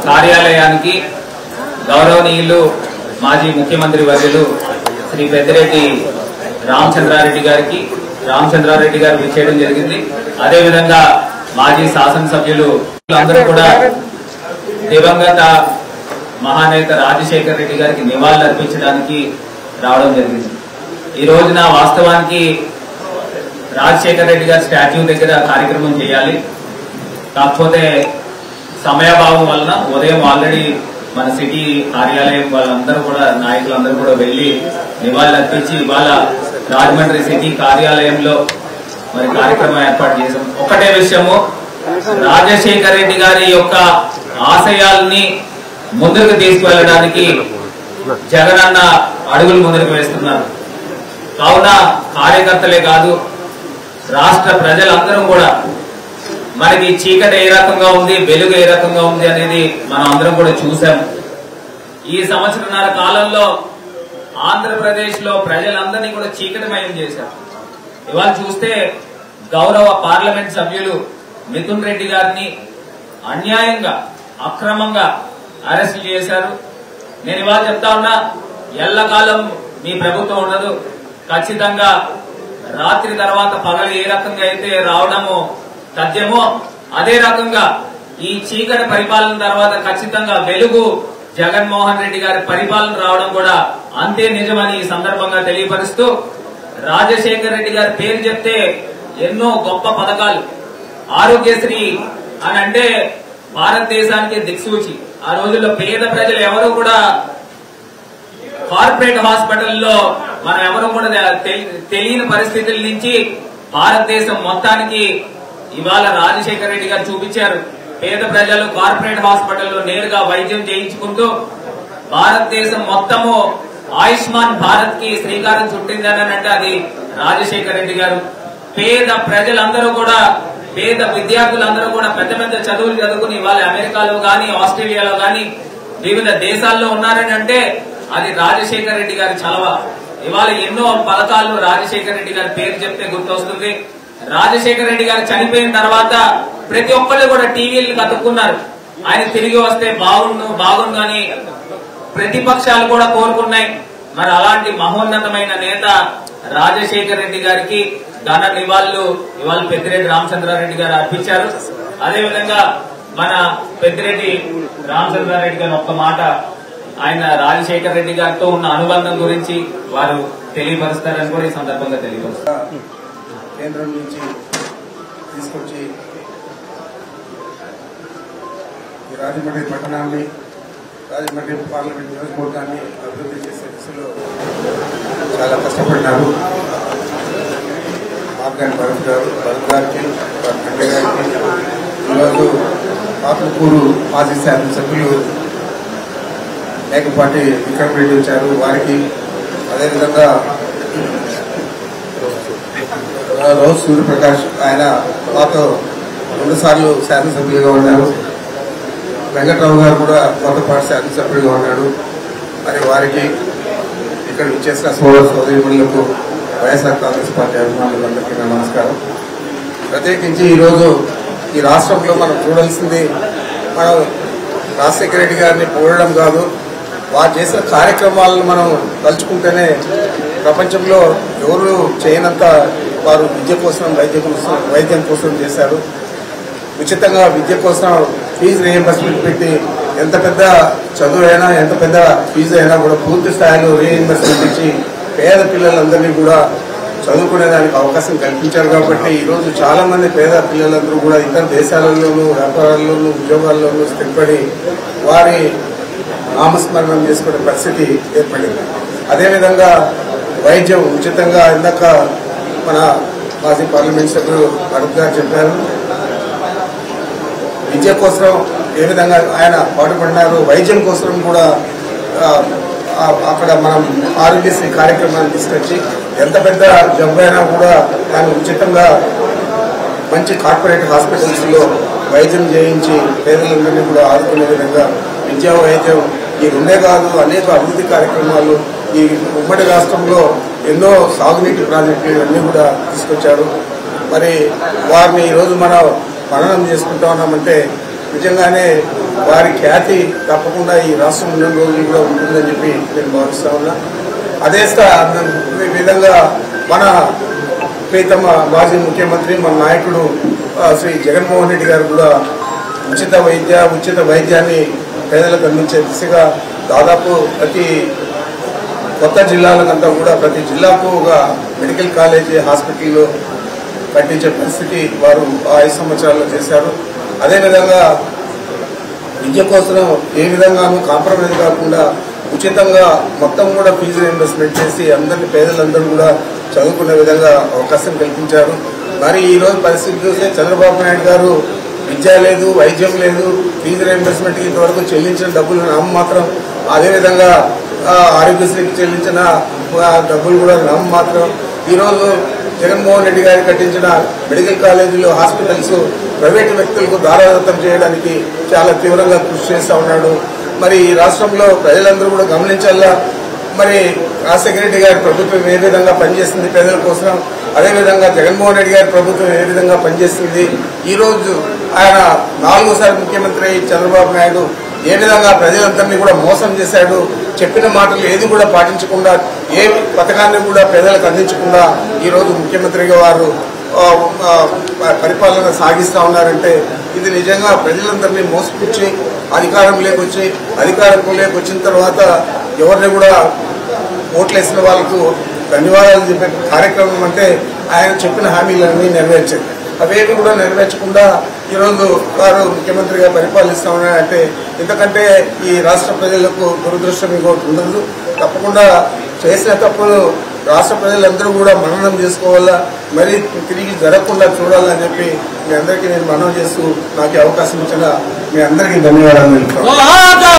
కార్యాలయానికి గౌరవనీయులు మాజీ ముఖ్యమంత్రి వర్యులు శ్రీ పెద్దిరెడ్డి రామచంద్రారెడ్డి గారు విచ్చేయడం జరిగింది. అదేవిధంగా మాజీ శాసనసభ్యులు అందరూ కూడా దివంగత మహానేత రాజశేఖర్ రెడ్డి గారికి నివాళులు అర్పించడానికి రావడం జరిగింది. ఈ రోజున వాస్తవానికి రాజశేఖర్ రెడ్డి గారి స్టాచ్యూ దగ్గర కార్యక్రమం చేయాలి. కాకపోతే సమయాభావం వలన ఉదయం ఆల్రెడీ మన సిటీ కార్యాలయం వాళ్ళందరూ కూడా నాయకులందరూ కూడా వెళ్లి నివాళులు అర్పించి ఇవాళ రాజమండ్రి సిటీ కార్యాలయంలో మరి కార్యక్రమం ఏర్పాటు చేశాం. ఒకటే విషయము, రాజశేఖర్ రెడ్డి గారి యొక్క ఆశయాల్ని ముందుకు తీసుకువెళ్ళడానికి జగనన్న అడుగులు ముందుకు వేస్తున్నారు. కావున కార్యకర్తలే కాదు రాష్ట్ర ప్రజలందరూ కూడా మనకి చీకటి ఏ రకంగా ఉంది, వెలుగు ఏ రకంగా ఉంది అనేది మనం అందరం కూడా చూసాం. ఈ సంవత్సరన్నర కాలంలో ఆంధ్రప్రదేశ్ లో ప్రజలందరినీ కూడా చీకటిమయం చేశారు. ఇవాళ చూస్తే గౌరవ పార్లమెంట్ సభ్యులు మిథున్ రెడ్డి గారిని అన్యాయంగా అక్రమంగా అరెస్ట్ చేశారు. నేను ఇవాళ చెప్తా ఉన్నా, ఎల్లకాలం మీ ప్రభుత్వం ఉండదు. ఖచ్చితంగా రాత్రి తర్వాత పగలు ఏ రకంగా అయితే రావడమో తథ్యమో అదే రకంగా ఈ చీకటి పరిపాలన తర్వాత ఖచ్చితంగా వెలుగు జగన్మోహన్ రెడ్డి గారి పరిపాలన రావడం కూడా అంతే నిజమని ఈ సందర్భంగా తెలియపరుస్తూ, రాజశేఖర్ రెడ్డి గారి పేరు చెప్తే ఎన్నో గొప్ప పథకాలు, ఆరోగ్యశ్రీ అని అంటే భారతదేశానికి దిక్సూచి. ఆ రోజుల్లో పేద ప్రజలు ఎవరు కూడా కార్పొరేట్ హాస్పిటల్లో మనం ఎవరు కూడా తెలియని పరిస్థితుల నుంచి భారతదేశం మొత్తానికి ఇవాళ రాజశేఖర్ రెడ్డి గారు చూపించారు. పేద ప్రజలు కార్పొరేట్ హాస్పిటల్లో నేరుగా వైద్యం చేయించుకుంటూ భారతదేశం మొత్తము ఆయుష్మాన్ భారత్ కి శ్రీకారం చుట్టిందని అంటే అది రాజశేఖర్ రెడ్డి గారు. పేద ప్రజలందరూ కూడా, పేద విద్యార్థులందరూ కూడా పెద్ద పెద్ద చదువులు చదువుకుని ఇవాళ అమెరికాలో గాని ఆస్ట్రేలియాలో గాని వివిధ దేశాల్లో ఉన్నారని అంటే అది రాజశేఖర్ రెడ్డి గారి చలవ. ఇవాళ ఎన్నో పథకాలు రాజశేఖర్ రెడ్డి గారి పేరు చెప్తే గుర్తొస్తుంది. రాజశేఖర్ రెడ్డి గారు చనిపోయిన తర్వాత ప్రతి ఒక్కళ్ళు కూడా టీవీలు కతుక్కున్నారు, ఆయన తిరిగి వస్తే బాగుండు అని ప్రతిపక్షాలు కూడా కోరుకున్నాయి. మరి అలాంటి మహోన్నతమైన నేత రాజశేఖర్ రెడ్డి గారికి ఘన నివాళులు ఇవాళ పెద్దిరెడ్డి రామచంద్రారెడ్డి గారు అర్పించారు. అదేవిధంగా మన పెద్దిరెడ్డి రామచంద్రారెడ్డి గారు ఒక్క మాట ఆయన రాజశేఖర్ రెడ్డి గారితో ఉన్న అనుబంధం గురించి వారు తెలియపరుస్తారని కూడా ఈ సందర్భంగా తెలియపరుస్తారు. కేంద్రం నుంచి తీసుకొచ్చి ఈ రాజమండ్రి పట్టణాన్ని, రాజమండ్రి పార్లమెంట్ నియోజకవర్గాన్ని అభివృద్ధి చేసే దిశలో చాలా కష్టపడినారు. మార్గాని భరత్ గారికి, ఖండే గారికి, ఈరోజు ఆత్మకూరు మాజీ శాసనసభ్యులు మేకపాటి విక్రమ్ రెడ్డి వచ్చారు, వారికి, అదేవిధంగా రోజు సూర్యప్రకాష్ ఆయన మాతో 2 సార్లు శాసనసభ్యులుగా ఉన్నారు. వెంకట్రావు గారు కూడా కొత్తపాటి శాసనసభ్యులుగా ఉన్నాడు. మరి వారికి ఇక్కడ విచ్చేసిన సోదరీమణులకు వైఎస్ఆర్ కాంగ్రెస్ పార్టీ అభిమానులందరికీ నమస్కారం. ప్రత్యేకించి ఈరోజు ఈ రాష్ట్రంలో మనం చూడాల్సింది, మనం రాజశేఖర రెడ్డి గారిని పొగడడం కాదు, వారు చేసిన కార్యక్రమాలను మనం తలుచుకుంటేనే ప్రపంచంలో ఎవరు చేయనంత వారు విద్య కోసం, వైద్యం కోసం చేశారు. ఉచితంగా విద్య కోసం ఫీజు రీయింబర్స్మెంట్ పెట్టి ఎంత పెద్ద చదువు అయినా, ఎంత పెద్ద ఫీజు అయినా కూడా పూర్తి స్థాయిలో రీయింబర్స్మెంట్ ఇచ్చి పేద పిల్లలందరినీ కూడా చదువుకునేదానికి అవకాశం కల్పించారు. కాబట్టి ఈరోజు చాలా మంది పేద పిల్లలందరూ కూడా ఇతర దేశాలలోనూ, వ్యాపారాల్లోనూ, ఉద్యోగాల్లోనూ స్థిరపడి వారి నామస్మరణం చేసుకునే పరిస్థితి ఏర్పడింది. అదేవిధంగా వైద్యం ఉచితంగా, ఇందాక మన మాజీ పార్లమెంట్ సభ్యులు భరత్ గారు చెప్పారు, విద్య కోసం ఏ విధంగా ఆయన పాటుపడినారు. వైద్యం కోసం కూడా అక్కడ మనం ఆరోగ్యశ్రీ కార్యక్రమాన్ని తీసుకొచ్చి ఎంత పెద్ద జబ్బు అయినా కూడా దాన్ని ఉచితంగా మంచి కార్పొరేట్ హాస్పిటల్స్ లో వైద్యం చేయించి పేదలందరినీ కూడా ఆదుకునే విధంగా విద్యా, వైద్యం ఈ 2 కాదు, అనేక అభివృద్ధి కార్యక్రమాలు ఈ ఉమ్మడి రాష్ట్రంలో ఎన్నో సాగునీటి ప్రాజెక్టులు అన్నీ కూడా తీసుకొచ్చారు. మరి వారిని ఈరోజు మనం మననం చేసుకుంటా ఉన్నామంటే నిజంగానే వారి ఖ్యాతి తప్పకుండా ఈ రాష్ట్రం ఉన్న రోజులు కూడా ఉంటుందని చెప్పి నేను భావిస్తా ఉన్నా. అదే విధంగా మన ప్రీతమ మాజీ ముఖ్యమంత్రి మన నాయకుడు శ్రీ జగన్మోహన్ రెడ్డి గారు కూడా ఉచిత వైద్యాన్ని పేదలకు అందించే దిశగా దాదాపు ప్రతి కొత్త జిల్లాలకంతా కూడా ప్రతి జిల్లాకు ఒక మెడికల్ కాలేజీ హాస్పిటల్ కట్టించే పరిస్థితి వారు 5 సంవత్సరాల్లో చేశారు. అదేవిధంగా విద్య కోసం ఏ విధంగానూ కాంప్రమైజ్ కాకుండా ఉచితంగా మొత్తం కూడా ఫీజు రీయింబర్స్మెంట్ చేసి అందరినీ పేదలందరూ కూడా చదువుకునే విధంగా అవకాశం కల్పించారు. మరి ఈ రోజు పరిస్థితి చూస్తే చంద్రబాబు నాయుడు గారు విద్య లేదు, వైద్యం లేదు, ఫీజు రీయింబర్స్మెంట్ ఇంతవరకు చెల్లించిన డబ్బులు నామమాత్రం, అదేవిధంగా ఆరోగ్యశ్రీకి చెల్లించిన డబ్బులు కూడా నామమాత్రం. ఈరోజు జగన్మోహన్ రెడ్డి గారు కట్టించిన మెడికల్ కాలేజీలు, హాస్పిటల్స్ ప్రైవేటు వ్యక్తులకు దారాదత్తం చేయడానికి చాలా తీవ్రంగా కృషి చేస్తూ ఉన్నాడు. మరి ఈ రాష్ట్రంలో ప్రజలందరూ కూడా గమనించాలా, మరి రాజశేఖర రెడ్డి గారి ప్రభుత్వం ఏ విధంగా పనిచేస్తుంది పేదల కోసం, అదేవిధంగా జగన్మోహన్ రెడ్డి గారి ప్రభుత్వం ఏ విధంగా పనిచేస్తుంది. ఈ రోజు ఆయన 4వ ముఖ్యమంత్రి చంద్రబాబు నాయుడు ఏ విధంగా ప్రజలందరినీ కూడా మోసం చేశాడు. చెప్పిన మాటలు ఏది కూడా పాటించకుండా, ఏ పథకాన్ని కూడా పేదలకు అందించకుండా ఈ రోజు ముఖ్యమంత్రిగా వారు పరిపాలన సాగిస్తా ఉన్నారంటే ఇది నిజంగా ప్రజలందరినీ మోసపుచ్చి అధికారంలోకి వచ్చిన తర్వాత ఎవరిని కూడా ఓట్లేసిన వాళ్ళకు ధన్యవాదాలు చెప్పే కార్యక్రమం అంటే ఆయన చెప్పిన హామీలన్నీ నెరవేర్చారు. అవేవి కూడా నెరవేర్చకుండా ఈరోజు వారు ముఖ్యమంత్రిగా పరిపాలిస్తా ఉన్నారంటే ఇంతకంటే ఈ రాష్ట్ర ప్రజలకు దురదృష్టం ఇంకోటి ఉండదు. తప్పకుండా చేసిన తప్పులు రాష్ట్ర ప్రజలందరూ కూడా మననం చేసుకోవాలా, మరి తిరిగి జరగకుండా చూడాలని చెప్పి మీ అందరికీ నేను మనవి చేస్తూ నాకు అవకాశం ఇచ్చిన మీ అందరికీ ధన్యవాదాలు.